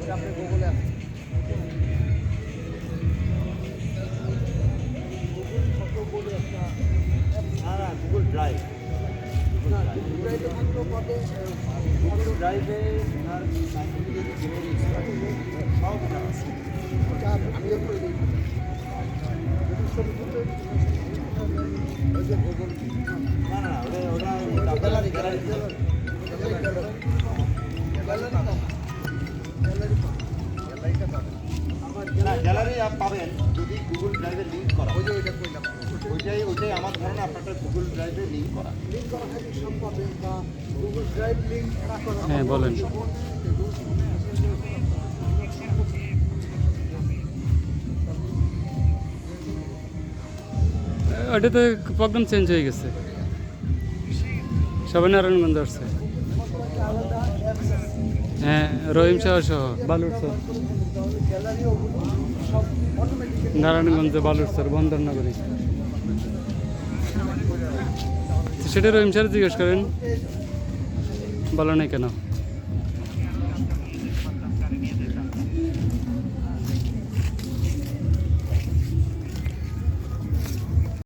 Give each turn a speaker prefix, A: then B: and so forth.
A: আপনি গুগলে আছে গুগল ফটো বলে একটা
B: না গুগল ড্রাইভ
A: না ড্রাইভে থাকলেও পাবে
B: গুগল ড্রাইভে আর সাইন্টিফিক সব আছে
A: ওটা আমি করে দিই ছবি তুলতে ওই যে গুগল
B: না ওটা
A: গ্যালারি
B: গ্যালারি গ্যালারি আপনি পাবেন যদি গুগল ড্রাইভে লিঙ্ক করা
A: ওই যে ওইটা করলাম
B: ওইটাই আমার ধারণা আপনারটা গুগল ড্রাইভে লিঙ্ক করা
A: লিঙ্ক করা থাকে সব পাবেন বা গুগল ড্রাইভ লিঙ্ক করা
C: হ্যাঁ বলেন ওটাতে প্রোগ্রাম চেঞ্জ হয়ে গেছে সবাই নারায়ণগঞ্জ আসছে হ্যাঁ রহিম শাহ সহ বালুরচর
A: গ্যালারি ওগুলো সব অটোমেটিক
C: নারায়ণগঞ্জে বালুরচর বন্দরনগরী সেটা রহিম স্যার জিজ্ঞেস করেন বলো না কেন